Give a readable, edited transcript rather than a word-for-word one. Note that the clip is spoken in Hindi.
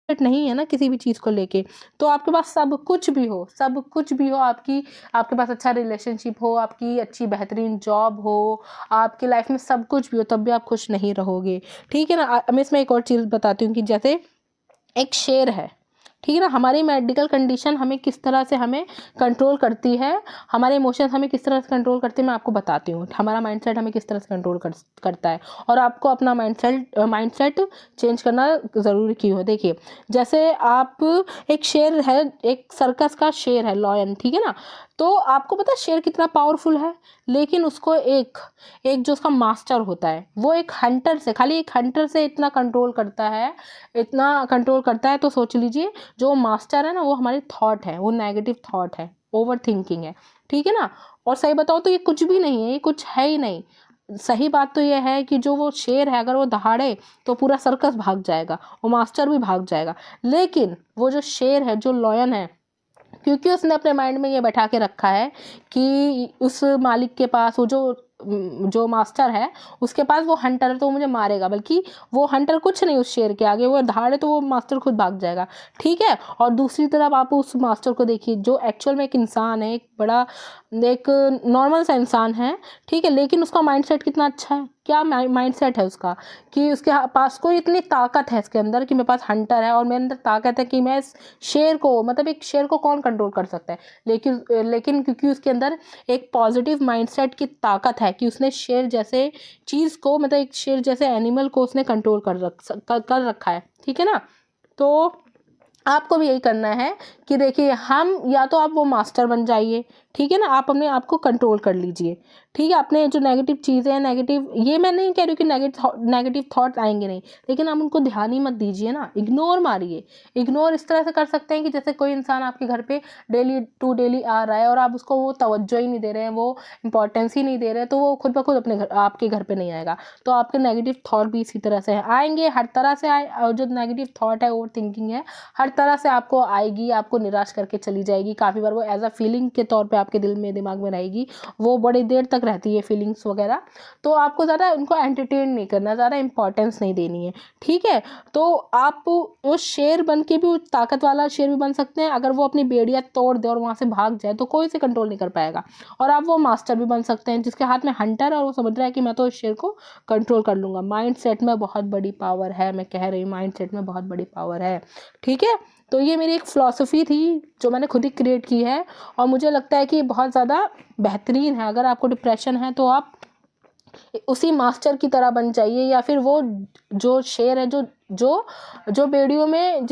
नहीं है ना किसी भी चीज़ को लेके, तो आपके पास सब कुछ भी हो, आपके पास अच्छा रिलेशनशिप हो, आपकी अच्छी बेहतरीन जॉब हो, आपकी लाइफ में सब कुछ भी हो, तब भी आप खुश नहीं रहोगे। ठीक है ना। मैं इसमें एक और चीज़ बताती हूँ कि जैसे एक शेर है, ठीक है ना, हमारी मेडिकल कंडीशन हमें किस तरह से हमें कंट्रोल करती है, हमारे इमोशंस हमें किस तरह से कंट्रोल करते हैं, मैं आपको बताती हूँ। हमारा माइंडसेट हमें किस तरह से कंट्रोल करता है, और आपको अपना माइंडसेट चेंज करना ज़रूरी क्यों है। देखिए, जैसे आप, एक शेर है, एक सर्कस का शेर है लॉयन, ठीक है ना, तो आपको पता है शेर कितना पावरफुल है, लेकिन उसको एक एक जो उसका मास्टर होता है, वो एक हंटर से, खाली एक हंटर से इतना कंट्रोल करता है, तो सोच लीजिए जो मास्टर है ना, वो हमारे थॉट है, वो नेगेटिव थॉट है, ओवर थिंकिंग है, ठीक है ना। और सही बताओ तो ये कुछ भी नहीं है, ये कुछ है ही नहीं। सही बात तो ये है कि जो वो शेर है, अगर वो दहाड़े तो पूरा सर्कस भाग जाएगा, वो मास्टर भी भाग जाएगा। लेकिन वो जो शेर है, जो लॉयन है, क्योंकि उसने अपने माइंड में ये बैठा के रखा है कि उस मालिक के पास, वो जो मास्टर है, उसके पास वो हंटर है, तो वो मुझे मारेगा, बल्कि वो हंटर कुछ नहीं उस शेर के आगे, वो दहाड़े तो वो मास्टर खुद भाग जाएगा, ठीक है। और दूसरी तरफ आप उस मास्टर को देखिए, जो एक्चुअल में एक इंसान है, एक नॉर्मल सा इंसान है, ठीक है, लेकिन उसका माइंडसेट कितना अच्छा है, क्या माइंडसेट है उसका, कि उसके पास कोई इतनी ताकत है इसके अंदर, कि मेरे पास हंटर है और मेरे अंदर ताकत है कि मैं इस शेर को, मतलब एक शेर को कौन कंट्रोल कर सकता है, लेकिन क्योंकि उसके अंदर एक पॉजिटिव माइंडसेट की ताकत है, कि उसने शेर जैसे चीज़ को, मतलब एक शेर जैसे एनिमल को उसने कंट्रोल कर रखा है, ठीक है ना। तो आपको भी यही करना है कि देखिए, हम या तो आप वो मास्टर बन जाइए, ठीक है ना, आप अपने आप को कंट्रोल कर लीजिए, ठीक है। अपने जो नेगेटिव चीज़ें हैं, नेगेटिव, ये मैं नहीं कह रही हूँ कि नेगेटिव थॉट आएंगे नहीं, लेकिन आप उनको ध्यान ही मत दीजिए ना, इग्नोर मारिए। इग्नोर इस तरह से कर सकते हैं कि जैसे कोई इंसान आपके घर पे डेली आ रहा है, और आप उसको वो तवज्जो ही नहीं दे रहे हैं, वो इंपॉर्टेंस ही नहीं दे रहे हैं, तो वो खुद ब खुद आपके घर पे नहीं आएगा। तो आपके नेगेटिव थॉट भी इसी तरह से आएंगे, हर तरह से आए, और जो नेगेटिव थॉट है, ओवर थिंकिंग है, हर तरह से आपको आएगी, आपको निराश करके चली जाएगी। काफ़ी बार वो एज अ फीलिंग के तौर पे आपके दिल में, दिमाग में रहेगी, वो बड़ी देर तक रहती है फीलिंग्स वगैरह। तो आपको ज़्यादा उनको एंटरटेन नहीं करना, ज़्यादा इंपॉर्टेंस नहीं देनी है, ठीक है। तो आप वो शेर बन के भी, ताकत वाला शेर भी बन सकते हैं, अगर वो अपनी बेड़ियाँ तोड़ दे और वहाँ से भाग जाए तो कोई उसे कंट्रोल नहीं कर पाएगा। और आप वो मास्टर भी बन सकते हैं, जिसके हाथ में हंटर है और वो समझ रहा है कि मैं तो इस शेर को कंट्रोल कर लूँगा। माइंड सेट में बहुत बड़ी पावर है, मैं कह रही हूँ, माइंड सेट में बहुत बड़ी पावर है, ठीक है। तो ये मेरी एक फ़िलॉसफ़ी थी, जो मैंने खुद ही क्रिएट की है, और मुझे लगता है कि ये बहुत ज़्यादा बेहतरीन है। अगर आपको डिप्रेशन है तो आप उसी मास्टर की तरह बन जाइए, या फिर वो जो शेर है, जो जो जो बेड़ियों में